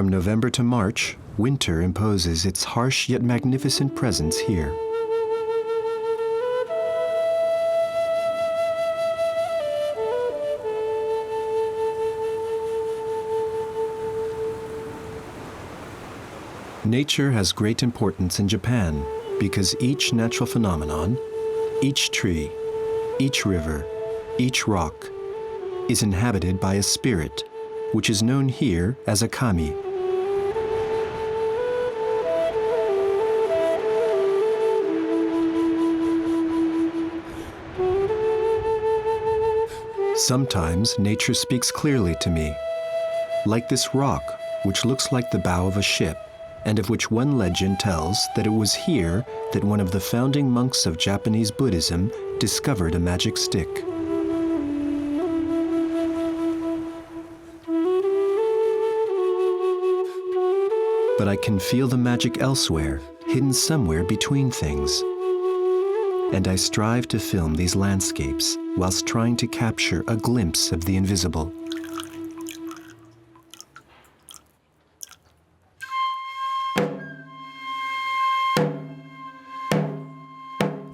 From November to March, winter imposes its harsh yet magnificent presence here. Nature has great importance in Japan because each natural phenomenon, each tree, each river, each rock is inhabited by a spirit, which is known here as a kami. Sometimes nature speaks clearly to me, like this rock, which looks like the bow of a ship, and of which one legend tells that it was here that one of the founding monks of Japanese Buddhism discovered a magic stick. But I can feel the magic elsewhere, hidden somewhere between things. And I strive to film these landscapes whilst trying to capture a glimpse of the invisible.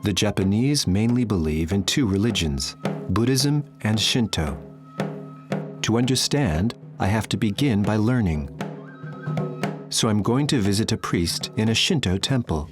The Japanese mainly believe in two religions, Buddhism and Shinto. To understand, I have to begin by learning. So I'm going to visit a priest in a Shinto temple.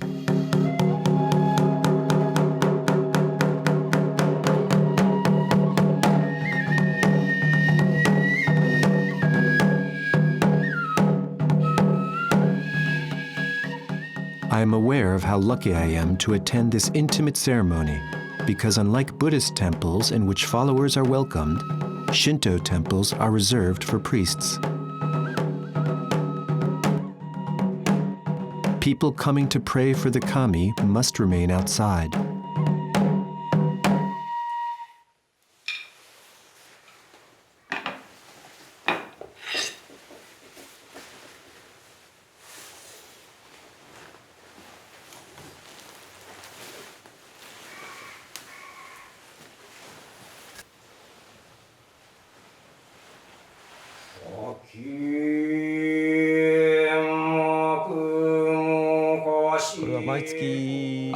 I am aware of how lucky I am to attend this intimate ceremony, because unlike Buddhist temples in which followers are welcomed, Shinto temples are reserved for priests. People coming to pray for the kami must remain outside.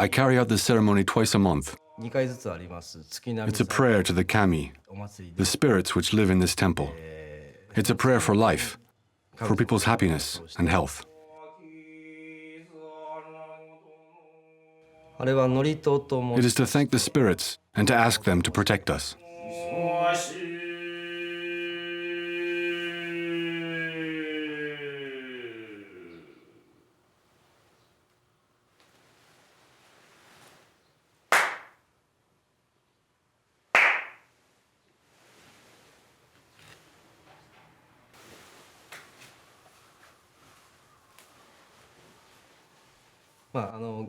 I carry out this ceremony twice a month. It's a prayer to the kami, the spirits which live in this temple. It's a prayer for life, for people's happiness and health. It is to thank the spirits and to ask them to protect us.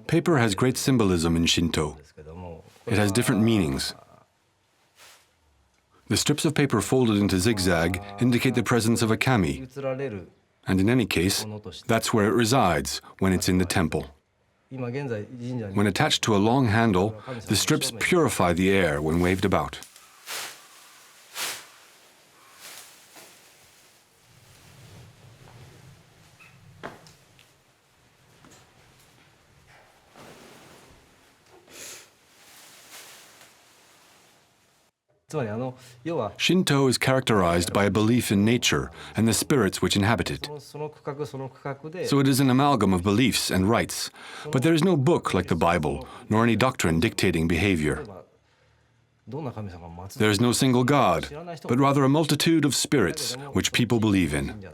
Paper has great symbolism in Shinto. It has different meanings. The strips of paper folded into zigzag indicate the presence of a kami, and in any case, that's where it resides when it's in the temple. When attached to a long handle, the strips purify the air when waved about. Shinto is characterized by a belief in nature and the spirits which inhabit it. So it is an amalgam of beliefs and rites, but there is no book like the Bible, nor any doctrine dictating behavior. There is no single God, but rather a multitude of spirits which people believe in.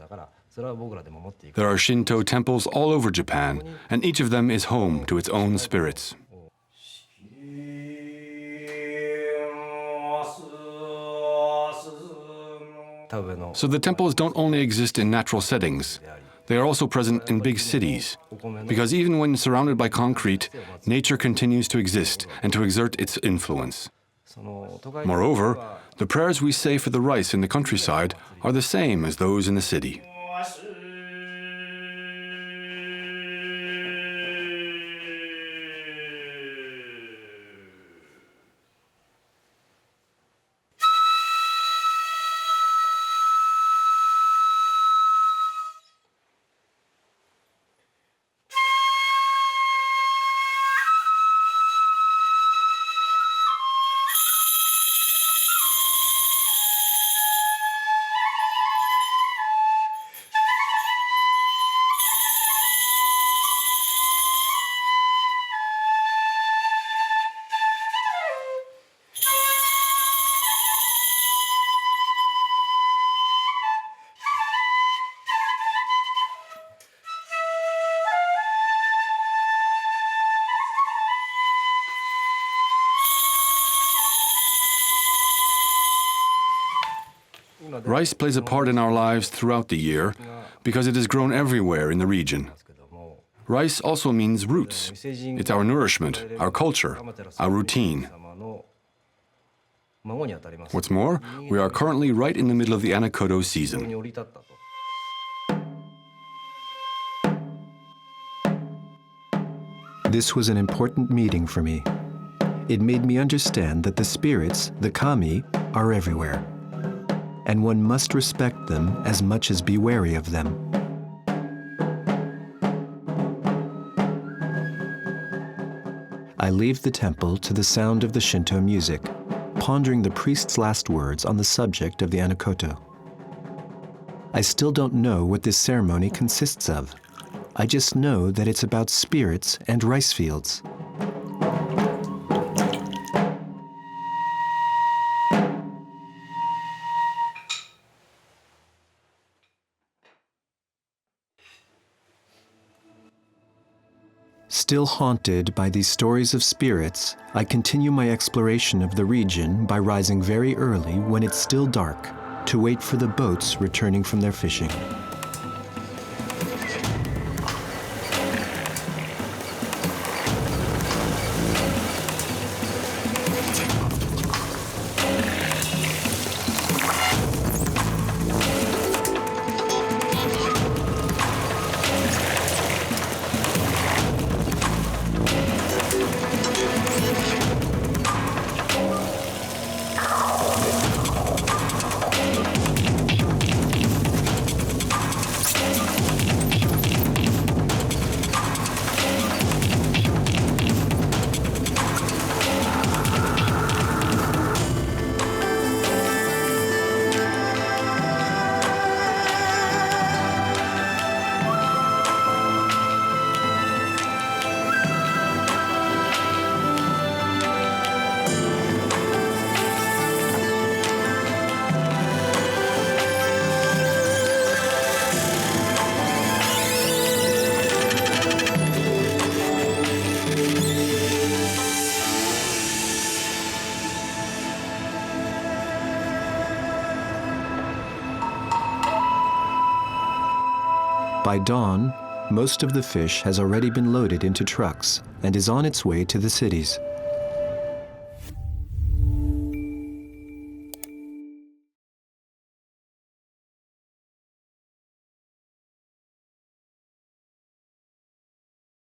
There are Shinto temples all over Japan, and each of them is home to its own spirits. So the temples don't only exist in natural settings, they are also present in big cities, because even when surrounded by concrete, nature continues to exist and to exert its influence. Moreover, the prayers we say for the rice in the countryside are the same as those in the city. Rice plays a part in our lives throughout the year because it is grown everywhere in the region. Rice also means roots. It's our nourishment, our culture, our routine. What's more, we are currently right in the middle of the Anakoto season. This was an important meeting for me. It made me understand that the spirits, the kami, are everywhere, and one must respect them as much as be wary of them. I leave the temple to the sound of the Shinto music, pondering the priest's last words on the subject of the Anakoto. I still don't know what this ceremony consists of. I just know that it's about spirits and rice fields. Still haunted by these stories of spirits, I continue my exploration of the region by rising very early when it's still dark to wait for the boats returning from their fishing. By dawn, most of the fish has already been loaded into trucks and is on its way to the cities.